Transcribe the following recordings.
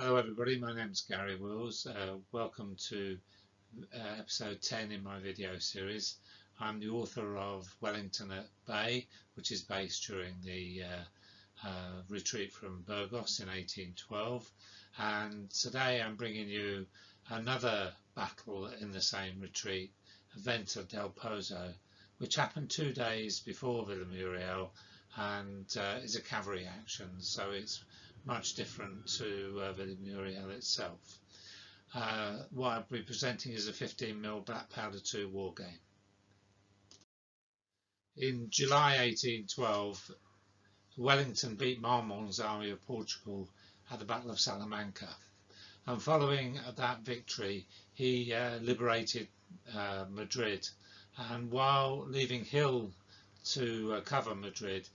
Hello everybody, my name's Gary Wills. Welcome to episode 10 in my video series. I'm the author of Wellington at Bay, which is based during the retreat from Burgos in 1812, and today I'm bringing you another battle in the same retreat, Venta del Pozo, which happened 2 days before Villamuriel and is a cavalry action, so it's much different to Villamuriel itself. What I'll be presenting is a 15mm black powder 2 war game. In July 1812, Wellington beat Marmont's army of Portugal at the Battle of Salamanca, and following that victory he liberated Madrid, and while leaving Hill to cover Madrid,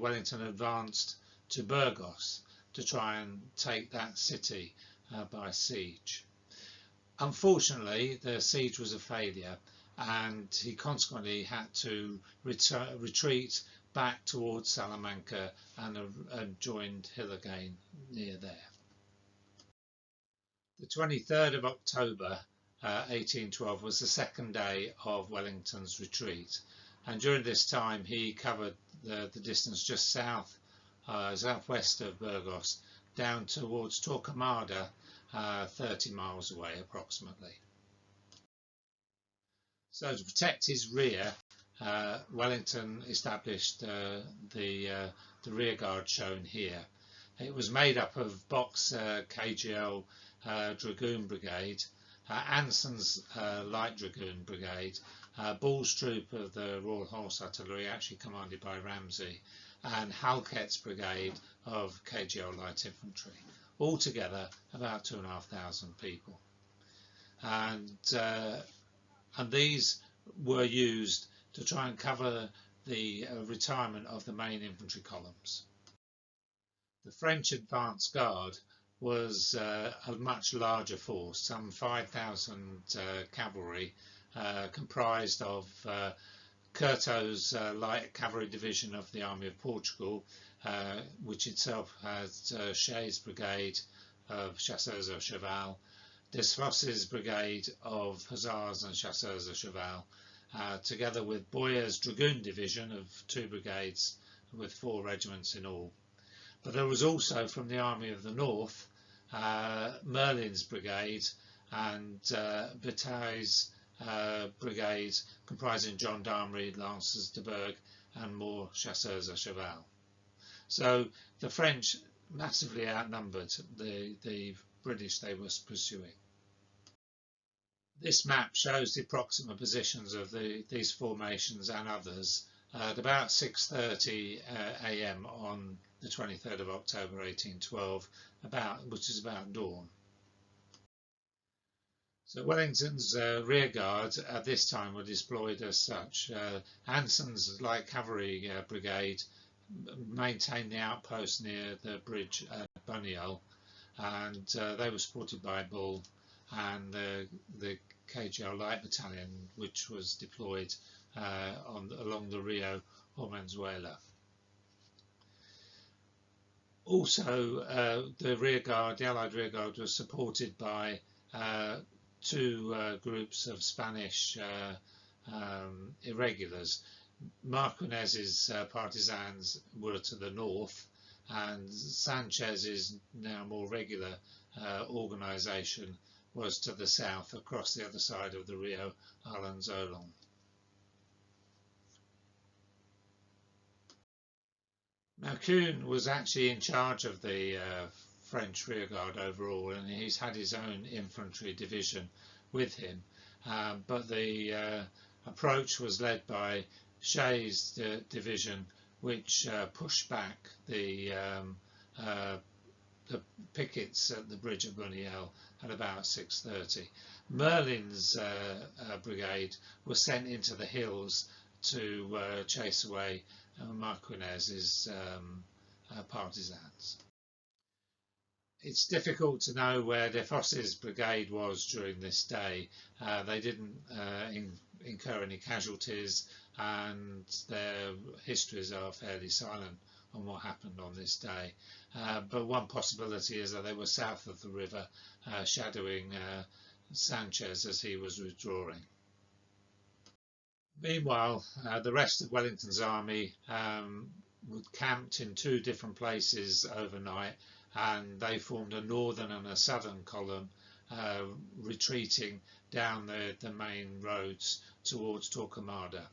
Wellington advanced to Burgos to try and take that city by siege. Unfortunately, the siege was a failure, and he consequently had to retreat back towards Salamanca and joined Hill again near there. The 23rd of October 1812 was the second day of Wellington's retreat, and during this time he covered the distance just southwest of Burgos down towards Torquemada, 30 miles away approximately. So to protect his rear, Wellington established the rear guard shown here. It was made up of Bock's KGL Dragoon Brigade, Anson's Light Dragoon Brigade, Ball's troop of the Royal Horse Artillery, actually commanded by Ramsay, and Halkett's brigade of KGL Light Infantry, altogether about 2,500 people, and these were used to try and cover the retirement of the main infantry columns. The French advance guard was a much larger force, some 5,000 cavalry, comprised of Curto's light cavalry division of the Army of Portugal, which itself has Shay's brigade of chasseurs à cheval, Desfoss's brigade of hussars and chasseurs à cheval, together with Boyer's dragoon division of 2 brigades with 4 regiments in all. But there was also from the Army of the North Merlin's brigade and Bataille's brigade, comprising gendarmerie, lancers de Berg and more chasseurs à cheval. So the French massively outnumbered the British they were pursuing. This map shows the approximate positions of these formations and others at about 6:30 AM on the 23rd of October 1812, which is about dawn. So Wellington's rear guard at this time were deployed as such. Anson's light cavalry brigade maintained the outpost near the bridge at Bunyol, and they were supported by Bull and the KGL Light Battalion, which was deployed along the Rio Ormanzuela. Also, the Allied rear guard was supported by 2 groups of Spanish irregulars. Marquinez's partisans were to the north, and Sanchez's now more regular organisation was to the south, across the other side of the Rio Arlanzolong. Now Kuhn was actually in charge of the French rearguard overall, and he's had his own infantry division with him, but the approach was led by Shay's division, which pushed back the pickets at the bridge of Bunyol at about 6:30. Merlin's brigade was sent into the hills to chase away Marquinez's partisans. It's difficult to know where Desfoss's brigade was during this day. They didn't incur any casualties, and their histories are fairly silent on what happened on this day. But one possibility is that they were south of the river, shadowing Sanchez as he was withdrawing. Meanwhile, the rest of Wellington's army camped in two different places overnight, and they formed a northern and a southern column, retreating down the main roads towards Torquemada.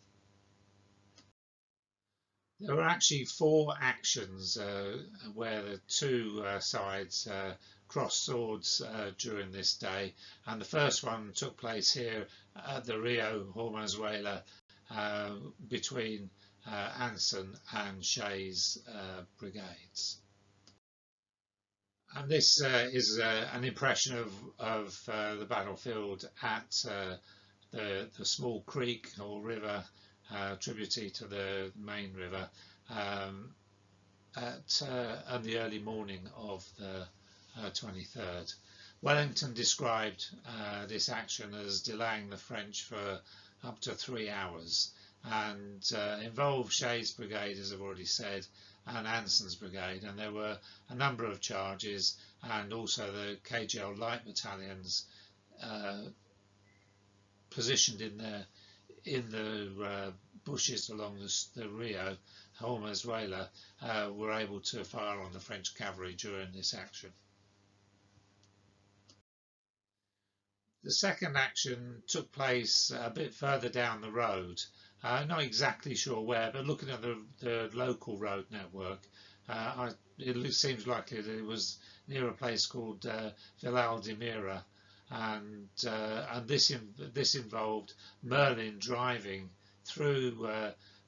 There were actually 4 actions where the two sides crossed swords during this day, and the first one took place here at the Rio Hormazuela between Anson and Shays' brigades. And this is an impression of the battlefield at the small creek or river tributary to the main river at the early morning of the 23rd. Wellington described this action as delaying the French for up to 3 hours, and involved Shays' brigade, as I've already said, and Anson's brigade, and there were a number of charges, and also the KGL light battalions positioned in the bushes along the Rio Hormazuela were able to fire on the French cavalry during this action. The second action took place a bit further down the road. Not exactly sure where, but looking at the local road network, it seems likely that it was near a place called Villamuriel, and this involved Merlin driving through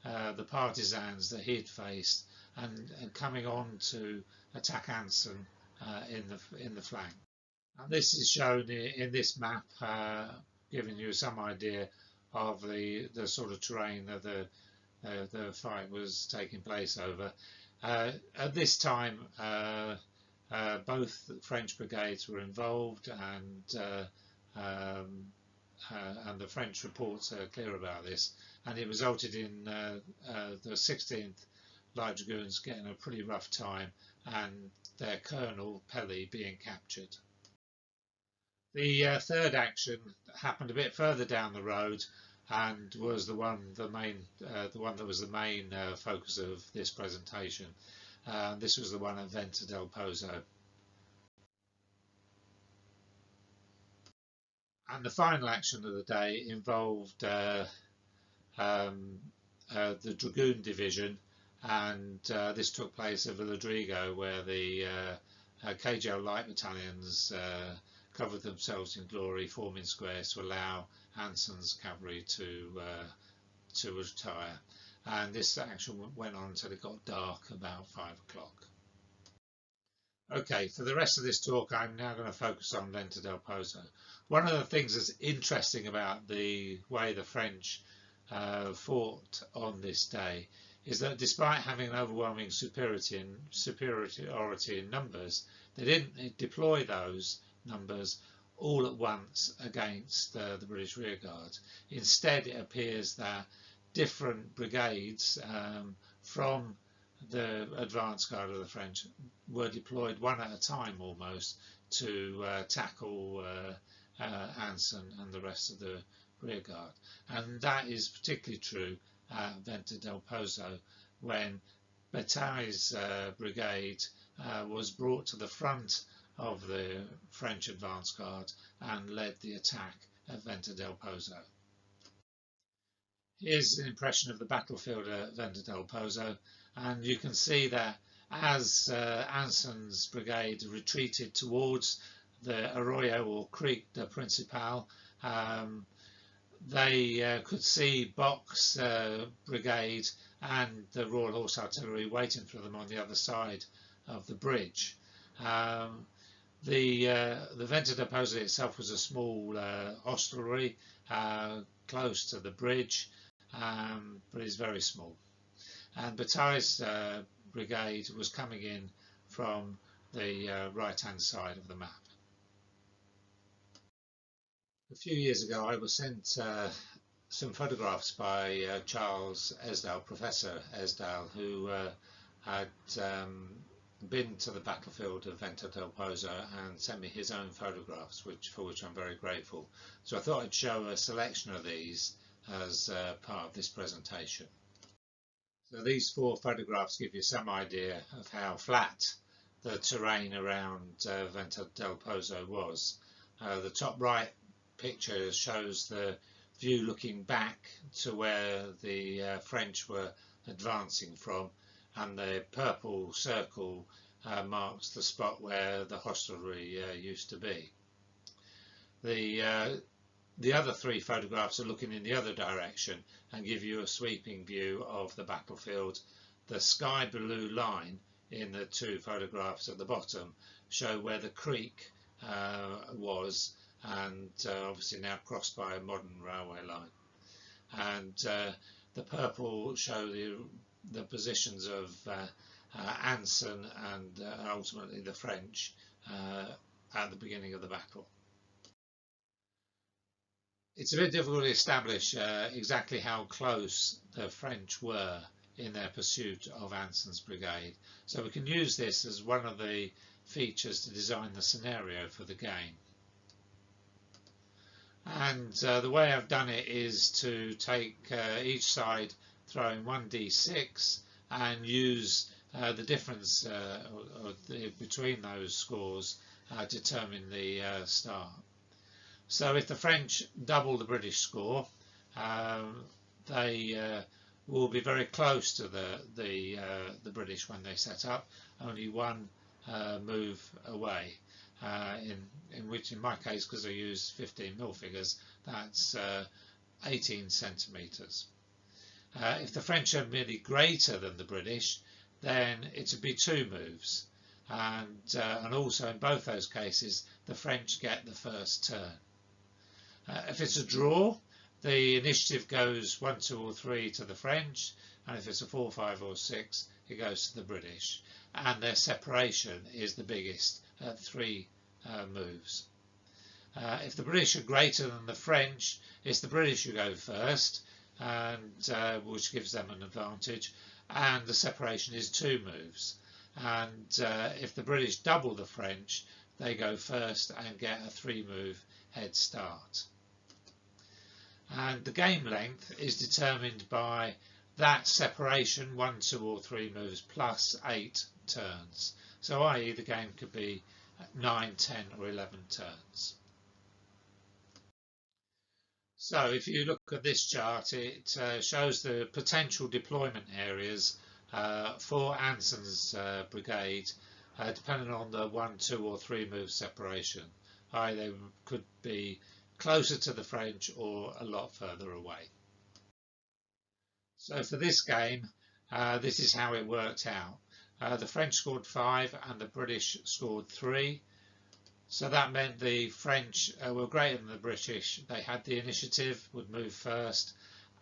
the partisans that he'd faced and coming on to attack Anson in the flank. And this is shown in this map, giving you some idea of the sort of terrain that the fight was taking place over. At this time, both French brigades were involved, and the French reports are clear about this, and it resulted in the 16th Light Dragoons getting a pretty rough time and their colonel Pelly being captured. The third action happened a bit further down the road, and was the one that was the main focus of this presentation. This was the one at Venta del Pozo. And the final action of the day involved the Dragoon Division, and this took place at Villadrigo, where the KGL light battalions covered themselves in glory, forming squares to allow Anson's cavalry to retire. And this action went on until it got dark, about 5 o'clock. Okay, for the rest of this talk, I'm now going to focus on Venta del Pozo. One of the things that's interesting about the way the French fought on this day is that despite having an overwhelming superiority in numbers, they didn't deploy those numbers all at once against the British rearguard. Instead, it appears that different brigades from the advance guard of the French were deployed one at a time almost to tackle Anson and the rest of the rearguard. And that is particularly true at Venta del Pozo, when Bataille's brigade was brought to the front of the French advance guard and led the attack at Venta del Pozo. Here's an impression of the battlefield at Venta del Pozo, and you can see that as Anson's brigade retreated towards the Arroyo or Creek de Principal, they could see Bock's brigade and the Royal Horse Artillery waiting for them on the other side of the bridge. The Venta del Pozo itself was a small hostelry close to the bridge, but it's very small. And Bataille's brigade was coming in from the right-hand side of the map. A few years ago, I was sent some photographs by Charles Esdale, Professor Esdale, who had been to the battlefield of Venta del Pozo and sent me his own photographs, for which I'm very grateful. So I thought I'd show a selection of these as part of this presentation. So these 4 photographs give you some idea of how flat the terrain around Venta del Pozo was. The top right picture shows the view looking back to where the French were advancing from, and the purple circle marks the spot where the hostelry used to be. The other 3 photographs are looking in the other direction and give you a sweeping view of the battlefield. The sky blue line in the 2 photographs at the bottom show where the creek was, and obviously now crossed by a modern railway line. And the purple show the positions of Anson and ultimately the French at the beginning of the battle. It's a bit difficult to establish exactly how close the French were in their pursuit of Anson's brigade, so we can use this as one of the features to design the scenario for the game. And the way I've done it is to take each side throwing 1d6 and use the difference between those scores determine the start. So if the French double the British score, they will be very close to the British when they set up, only 1 move away. In my case, because I use 15mm figures, that's 18 centimetres. If the French are merely greater than the British, then it would be 2 moves, and also in both those cases the French get the first turn. If it's a draw, the initiative goes 1, 2 or 3 to the French, and if it's a 4, 5 or 6 it goes to the British, and their separation is the biggest at 3 moves. If the British are greater than the French, it's the British who go first, and which gives them an advantage, and the separation is 2 moves. And if the British double the French, they go first and get a 3-move head start. And the game length is determined by that separation, 1, 2 or 3 moves plus 8 turns. So i.e. the game could be 9, 10 or 11 turns. So if you look at this chart, it shows the potential deployment areas for Anson's brigade, depending on the 1, 2 or 3 move separation. They could be closer to the French or a lot further away. So for this game, this is how it worked out. The French scored 5 and the British scored 3. So that meant the French were greater than the British. They had the initiative, would move first,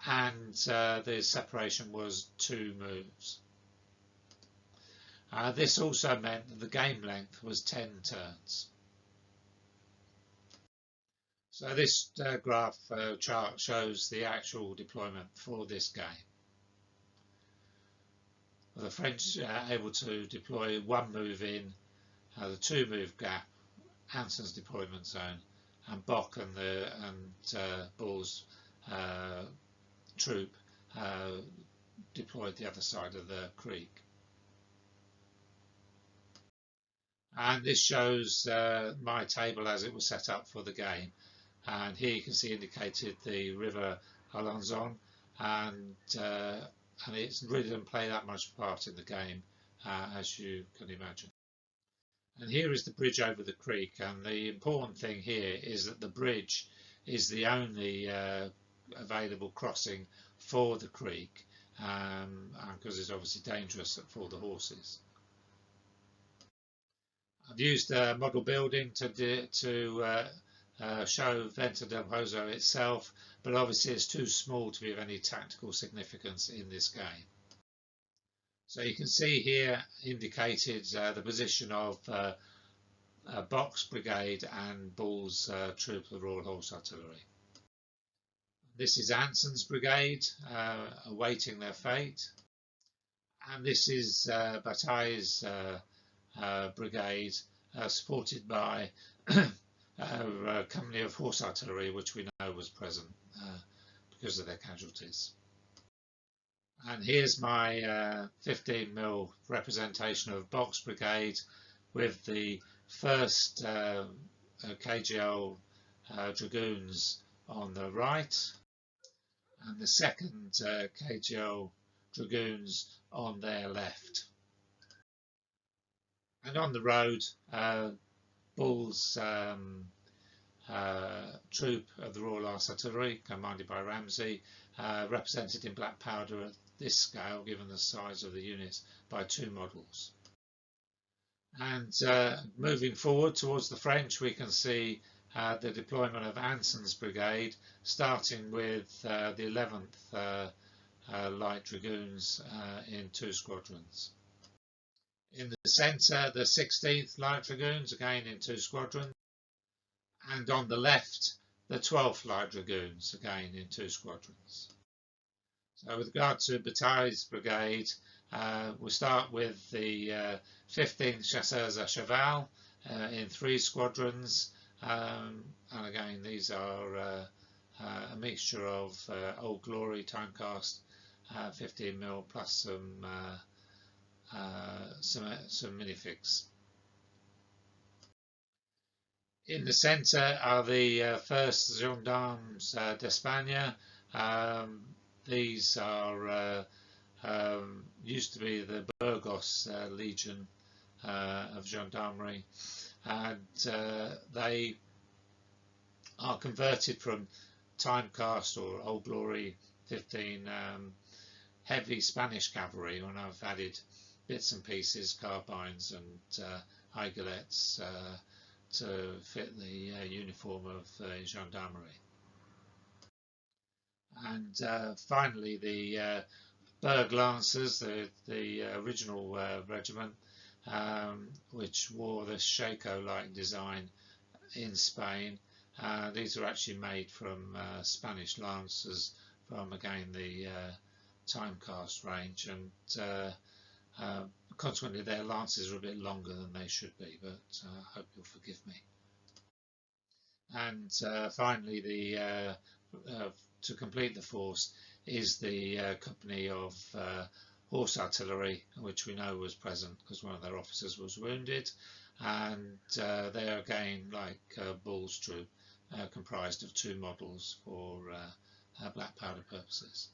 and the separation was 2 moves. This also meant that the game length was 10 turns. So this graph chart shows the actual deployment for this game. The French are able to deploy 1 move in, the 2 move gap, Anson's deployment zone, and Bock and Bull's troop deployed the other side of the creek. And this shows my table as it was set up for the game. And here you can see indicated the river Alençon, and it really doesn't play that much part in the game, as you can imagine. And here is the bridge over the creek, and the important thing here is that the bridge is the only available crossing for the creek, because it's obviously dangerous for the horses. I've used a model building to show Venta del Pozo itself, but obviously it's too small to be of any tactical significance in this game. So you can see here indicated the position of Bock's brigade and Bull's troop of the Royal Horse Artillery. This is Anson's brigade awaiting their fate, and this is Bataille's brigade, supported by a company of horse artillery, which we know was present because of their casualties. And here's my 15mm representation of Box Brigade with the first KGL Dragoons on the right and the second KGL Dragoons on their left. And on the road, Bull's troop of the Royal Artillery, commanded by Ramsey, represented in black powder at this scale, given the size of the unit, by 2 models. And moving forward towards the French, we can see the deployment of Anson's brigade, starting with the 11th Light Dragoons in 2 squadrons. In the centre, the 16th Light Dragoons, again in 2 squadrons. And on the left, the 12th Light Dragoons, again in 2 squadrons. So with regard to Bataille's brigade, we start with the 15th Chasseurs à Cheval in 3 squadrons. And again, these are a mixture of Old Glory timecast 15mm plus some minifigs. In the centre are the 1st Gendarmes d'Espagne. These are used to be the Burgos Legion of Gendarmerie, and they are converted from timecast or Old Glory 15 heavy Spanish cavalry, when I've added bits and pieces, carbines and aiguillettes to fit the uniform of gendarmerie. And finally, the Berg Lancers, the original regiment, which wore the Shaco-like design in Spain. These are actually made from Spanish Lancers from, again, the timecast range, and consequently their lances are a bit longer than they should be, but I hope you'll forgive me. And finally, the to complete the force is the company of horse artillery, which we know was present because one of their officers was wounded, and they are again, like Bull's troop, comprised of 2 models for black powder purposes.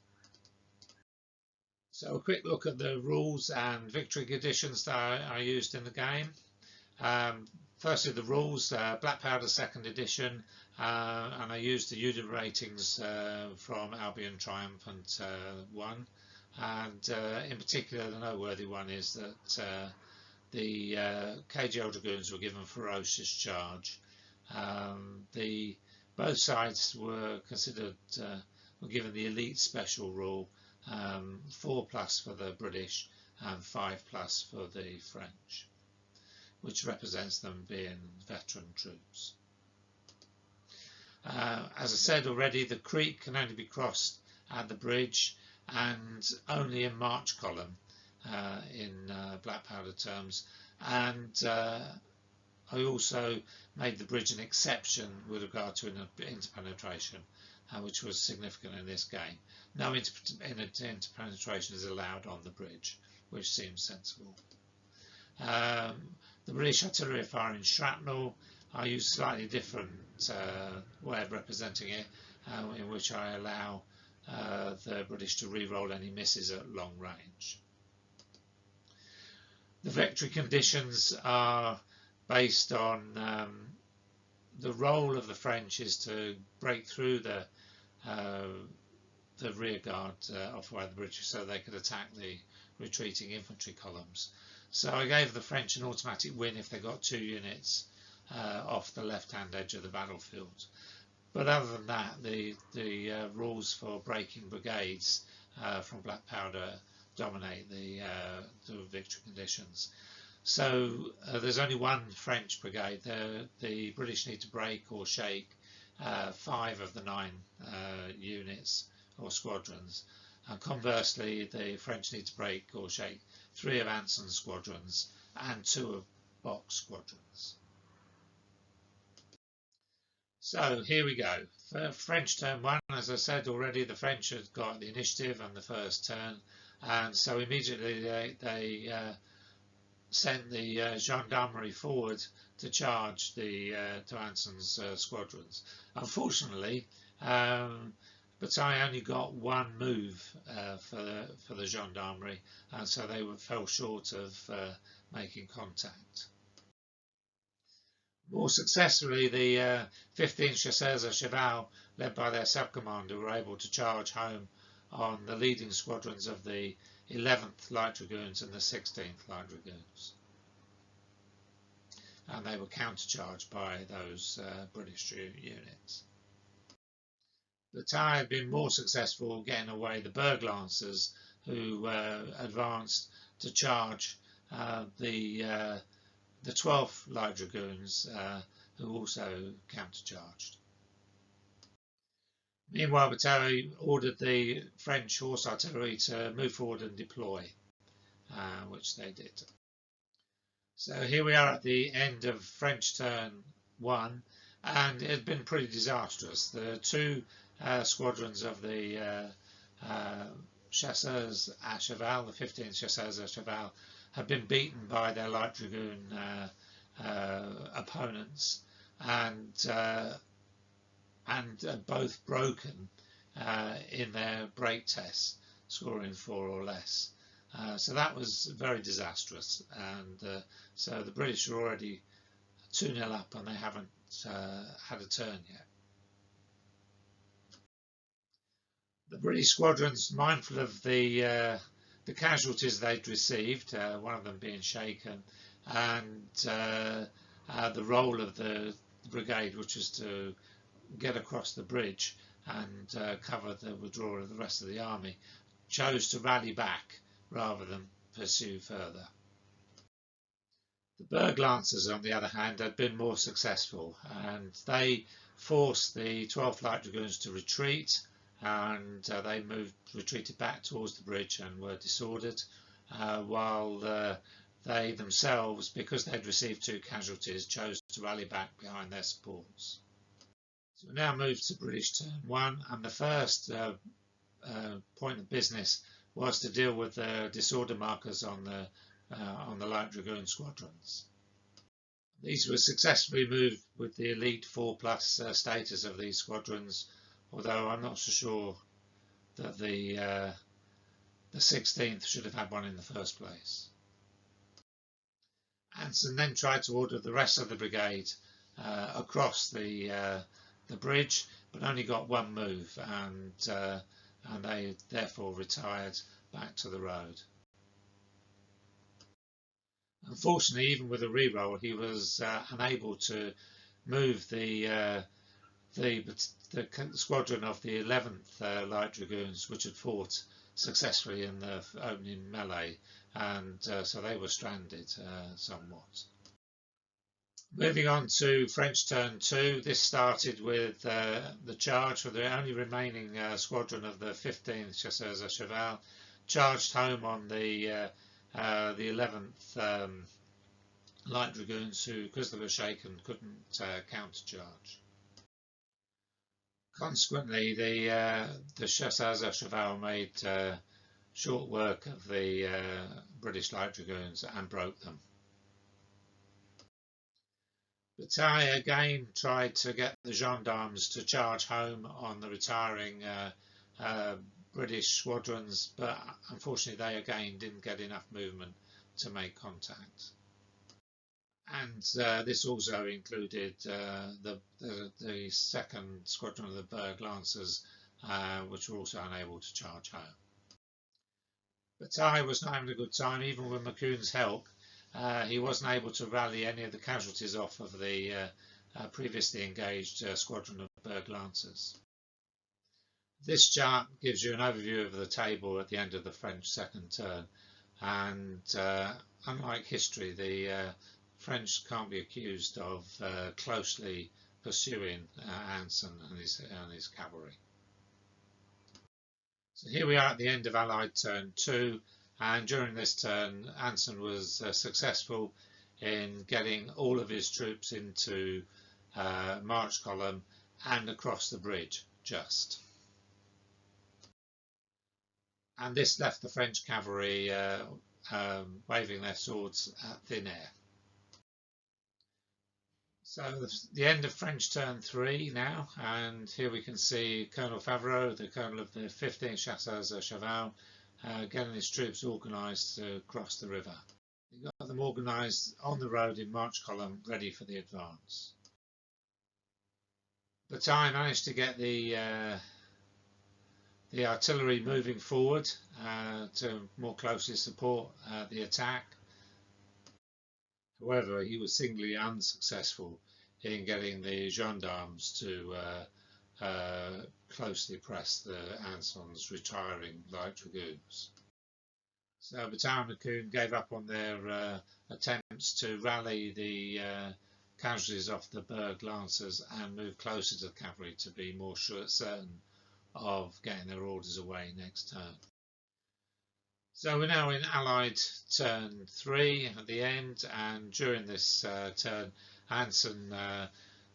So a quick look at the rules and victory conditions that I used in the game. Firstly, the rules, black powder 2nd edition, and I used the unit ratings from Albion Triumphant 1, and in particular the noteworthy one is that the KGL Dragoons were given ferocious charge. Both sides were considered, were given the elite special rule, 4+ for the British and 5+ for the French, which represents them being veteran troops. As I said already, the creek can only be crossed at the bridge and only in march column in black powder terms, and I also made the bridge an exception with regard to interpenetration, which was significant in this game. No interpenetration is allowed on the bridge, which seems sensible. The British artillery are firing shrapnel. I use a slightly different way of representing it, in which I allow the British to re-roll any misses at long range. The victory conditions are based on the role of the French is to break through the rear guard offered by the British so they could attack the retreating infantry columns. So I gave the French an automatic win if they got 2 units off the left-hand edge of the battlefield. But other than that, the rules for breaking brigades from black powder dominate the victory conditions. So there's only 1 French brigade. The British need to break or shake 5 of the 9 units or squadrons. and conversely the French need to break or shake 3 of Anson's squadrons and 2 of Bock's squadrons. So here we go. For French turn 1, as I said already, the French had got the initiative on the first turn, and so immediately they sent the gendarmerie forward to charge to Anson's squadrons. Unfortunately, Bataille only got 1 move for the gendarmerie, and so they fell short of making contact. More successfully, the 15th Chasseurs à Cheval, led by their sub-commander, were able to charge home on the leading squadrons of the 11th Light Dragoons and the 16th Light Dragoons. And they were countercharged by those British units. Bataille had been more successful getting away the Berg Lancers, who advanced to charge the 12th Light Dragoons, who also countercharged. Meanwhile, Bataille ordered the French horse artillery to move forward and deploy, which they did. So here we are at the end of French turn 1, and it had been pretty disastrous. The 2 squadrons of the Chasseurs à Cheval, the 15th Chasseurs à Cheval, had been beaten by their Light Dragoon opponents, and both broken in their break tests, scoring 4 or less. So that was very disastrous, and so the British are already 2-0 up, and they haven't had a turn yet. The British squadrons, mindful of the casualties they'd received, one of them being shaken, and the role of the brigade, which was to get across the bridge and cover the withdrawal of the rest of the army, chose to rally back rather than pursue further. The Berg Lancers, on the other hand, had been more successful, and they forced the 12th Light Dragoons to retreat, and they retreated back towards the bridge and were disordered, while they themselves, because they'd received 2 casualties, chose to rally back behind their supports. So we now move to British turn 1, and the first point of business was to deal with the disorder markers on the Light Dragoon squadrons. These were successfully moved with the elite 4+ status of these squadrons, although I'm not so sure that the 16th should have had one in the first place. Anson then tried to order the rest of the brigade across the bridge, but only got 1 move, and they therefore retired back to the road. Unfortunately, even with a reroll, he was unable to move the squadron of the 11th Light Dragoons, which had fought successfully in the opening melee, and so they were stranded somewhat. Moving on to French turn 2, this started with the charge for the only remaining squadron of the 15th Chasseurs à Cheval, charged home on the 11th Light Dragoons, who, because they were shaken, couldn't countercharge. Consequently, the Chasseurs à Cheval made short work of the British Light Dragoons and broke them. Bataille again tried to get the gendarmes to charge home on the retiring British squadrons, but unfortunately they again didn't get enough movement to make contact. And this also included the 2nd Squadron of the Berg Lancers, which were also unable to charge home. Bataille was not having a good time, even with Macoun's help. He wasn't able to rally any of the casualties off of the previously engaged Squadron of Berg Lancers. This chart gives you an overview of the table at the end of the French second turn, and unlike history, the French can't be accused of closely pursuing Anson and his cavalry. So here we are at the end of Allied turn 2, and during this turn Anson was successful in getting all of his troops into march column and across the bridge just. And this left the French cavalry waving their swords at thin air. So the end of French turn 3 now, and here we can see Colonel Favreau, the colonel of the 15th Chasseurs à Cheval, getting his troops organised to cross the river. He got them organised on the road in march column, ready for the advance. Bataille managed to get the artillery moving forward to more closely support the attack. However, he was singularly unsuccessful in getting the gendarmes to closely press Anson's retiring light dragoons. So Bataille and McCoon gave up on their attempts to rally the casualties off the Berg Lancers and move closer to the cavalry to be more certain of getting their orders away next turn. So we're now in Allied turn 3 at the end, and during this turn Anson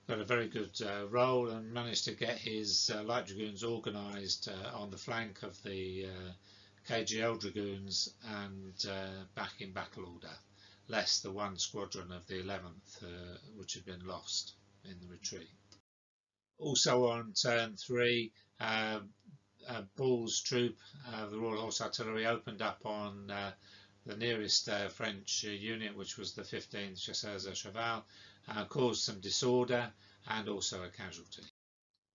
got a very good roll and managed to get his light dragoons organised on the flank of the KGL dragoons and back in battle order, less the one squadron of the 11th which had been lost in the retreat. Also on turn 3, Bull's troop, the Royal Horse Artillery, opened up on the nearest French unit, which was the 15th Chasseurs à Cheval, caused some disorder and also a casualty.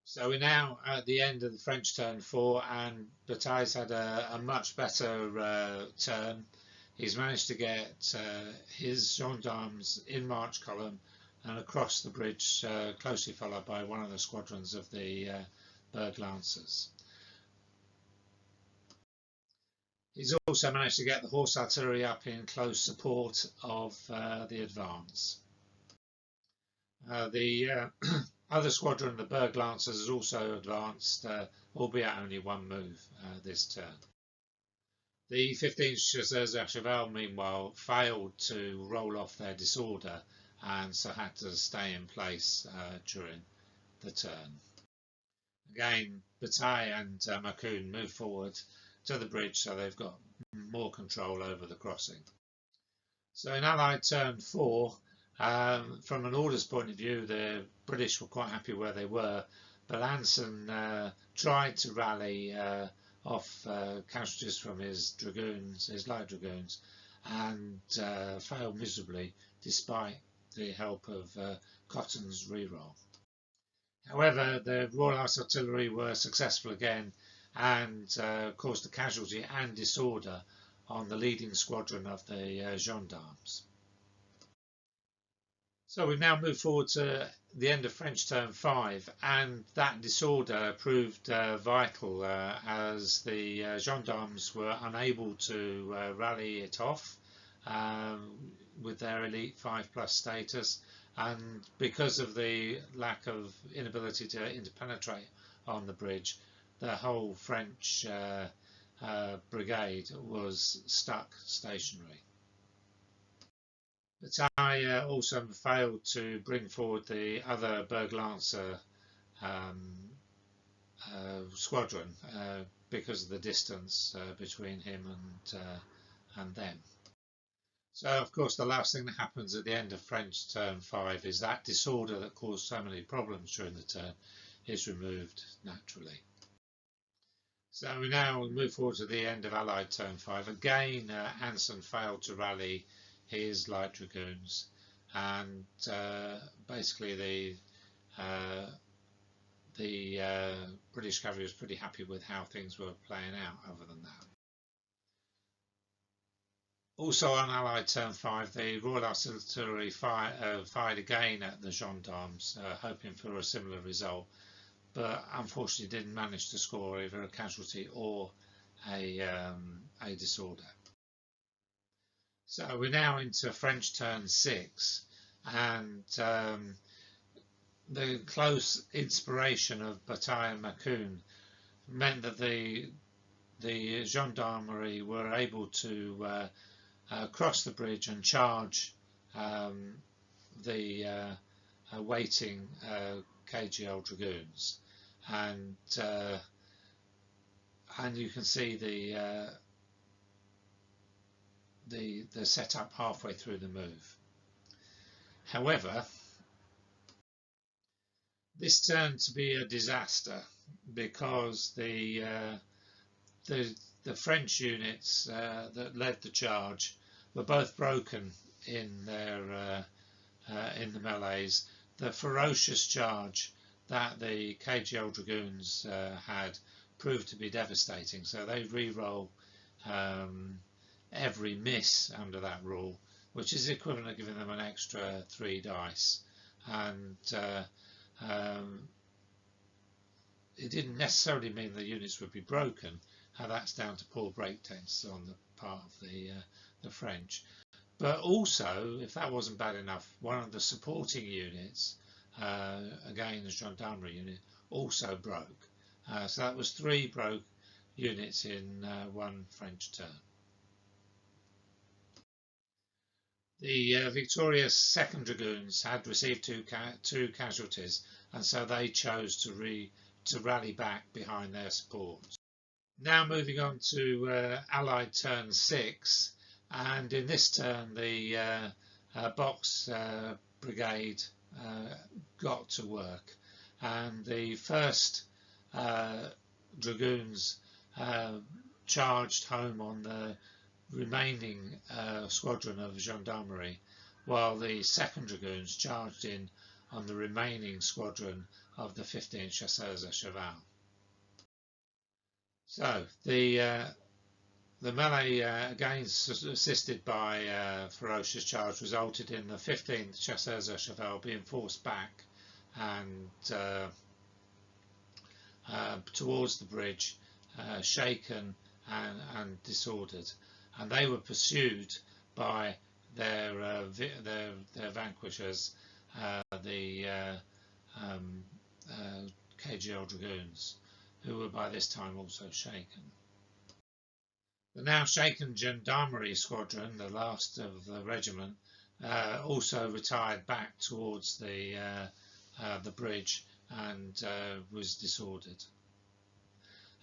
So we're now at the end of the French turn 4, and Bataille's had a much better turn. He's managed to get his gendarmes in march column and across the bridge, closely followed by one of the squadrons of the Berg Lancers. He's also managed to get the horse artillery up in close support of the advance. The other squadron, the Berg Lancers, has also advanced, albeit only one move this turn. The 15th Chasseurs à Cheval, meanwhile, failed to roll off their disorder and so had to stay in place during the turn. Again, Bataille and McCoon move forward to the bridge, so they've got more control over the crossing. So in Allied turn 4, from an orders point of view, the British were quite happy where they were, but Anson tried to rally off casualties from his dragoons, his light dragoons, and failed miserably despite the help of Cotton's reroll. However, the Royal Horse Artillery were successful again and caused a casualty and disorder on the leading squadron of the gendarmes. So we've now moved forward to the end of French turn 5, and that disorder proved vital as the gendarmes were unable to rally it off with their elite 5+ status, and because of the lack of inability to interpenetrate on the bridge, the whole French brigade was stuck stationary. Bataille also failed to bring forward the other Berg Lancer squadron because of the distance between him and them. So, of course, the last thing that happens at the end of French turn 5 is that disorder that caused so many problems during the turn is removed naturally. So we now move forward to the end of Allied turn 5. Again, Anson failed to rally his light dragoons, and basically the British cavalry was pretty happy with how things were playing out other than that. Also on Allied turn 5, the Royal Artillery fired again at the gendarmes, hoping for a similar result, but unfortunately didn't manage to score either a casualty or a disorder. So we're now into French turn 6, and the close inspiration of Bataille and McCoon meant that the the gendarmerie were able to cross the bridge and charge the waiting KGL dragoons, and you can see the setup halfway through the move. However, this turned to be a disaster because the French units that led the charge were both broken in their in the melees. The ferocious charge that the KGL dragoons had proved to be devastating, so they re-roll every miss under that rule, which is equivalent to giving them an extra 3 dice, and it didn't necessarily mean the units would be broken. That's down to poor break tests on the part of the French. But also, if that wasn't bad enough, one of the supporting units, again the gendarmerie unit, also broke. So that was 3 broke units in 1 French turn. The victorious 2nd Dragoons had received two casualties, and so they chose to rally back behind their support. Now moving on to Allied turn 6, and in this turn the box brigade got to work, and the 1st Dragoons charged home on the remaining squadron of gendarmerie, while the 2nd Dragoons charged in on the remaining squadron of the 15th Chasseurs à Cheval. So the melee, again assisted by ferocious charge, resulted in the 15th Chasseurs à Cheval being forced back and towards the bridge, shaken and disordered, and they were pursued by their vanquishers, the KGL Dragoons, who were by this time also shaken. The now shaken gendarmerie squadron, the last of the regiment, also retired back towards the bridge and was disordered.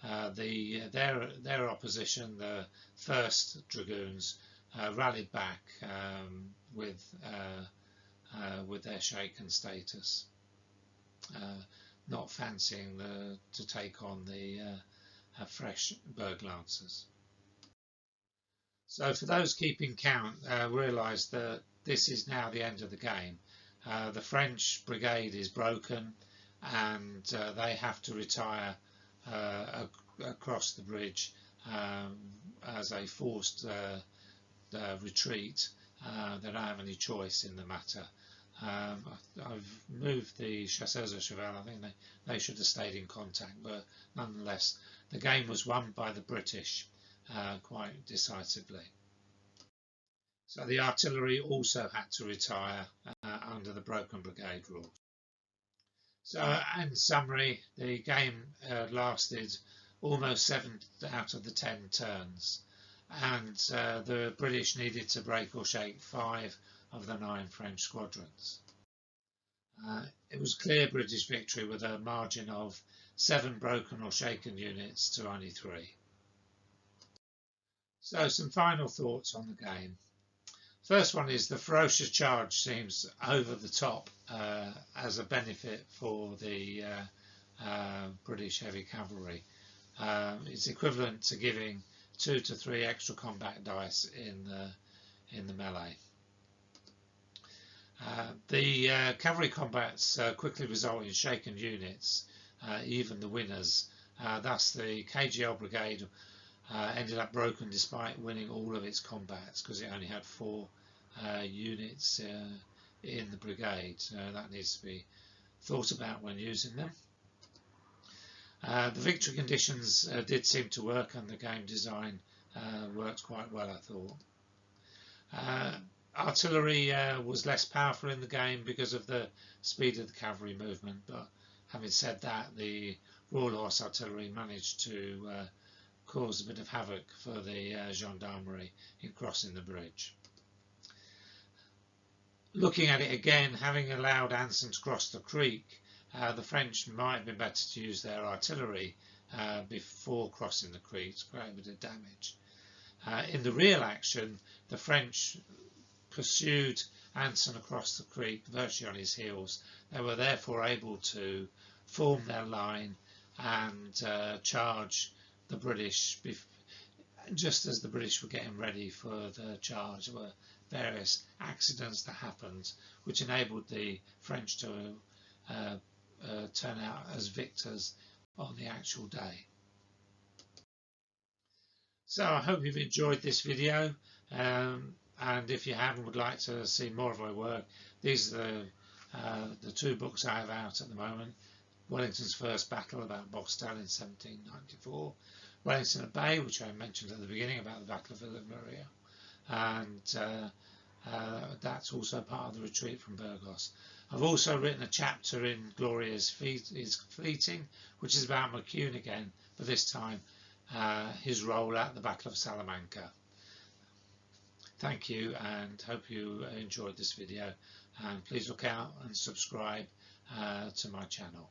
Their opposition, the 1st Dragoons, rallied back with their shaken status, not fancying to take on the fresh Berg Lancers. So for those keeping count, realise that this is now the end of the game. The French brigade is broken, and they have to retire across the bridge as a forced retreat. They don't have any choice in the matter. I've moved the Chasseurs à Cheval. I think they should have stayed in contact, but nonetheless the game was won by the British quite decisively. So the artillery also had to retire under the broken brigade rule. So in summary, the game lasted almost 7 out of the 10 turns, and the British needed to break or shake 5 of the 9 French squadrons. It was clear British victory with a margin of 7 broken or shaken units to only 3. So some final thoughts on the game. First one is the ferocious charge seems over the top as a benefit for the British heavy cavalry. It's equivalent to giving 2 to 3 extra combat dice in the melee. The cavalry combats quickly result in shaken units, even the winners. Thus the KGL brigade ended up broken despite winning all of its combats, because it only had 4 units in the brigade. That needs to be thought about when using them. The victory conditions did seem to work, and the game design worked quite well, I thought. Artillery was less powerful in the game because of the speed of the cavalry movement, but having said that, the Royal Horse Artillery managed to caused a bit of havoc for the gendarmerie in crossing the bridge. Looking at it again, having allowed Anson to cross the creek, the French might have been better to use their artillery before crossing the creek to create a bit of damage. In the real action, the French pursued Anson across the creek virtually on his heels. They were therefore able to form their line and charge the British just as the British were getting ready for the charge. There were various accidents that happened which enabled the French to turn out as victors on the actual day. So I hope you've enjoyed this video, and if you have and would like to see more of my work, these are the two books I have out at the moment. Wellington's First Battle about Boxtel in 1794, Wellington at Bay, which I mentioned at the beginning about the Battle of Villamuriel, and that's also part of the retreat from Burgos. I've also written a chapter in Gloria's Fleeting, which is about McCune again, but this time his role at the Battle of Salamanca. Thank you, and hope you enjoyed this video, and please look out and subscribe to my channel.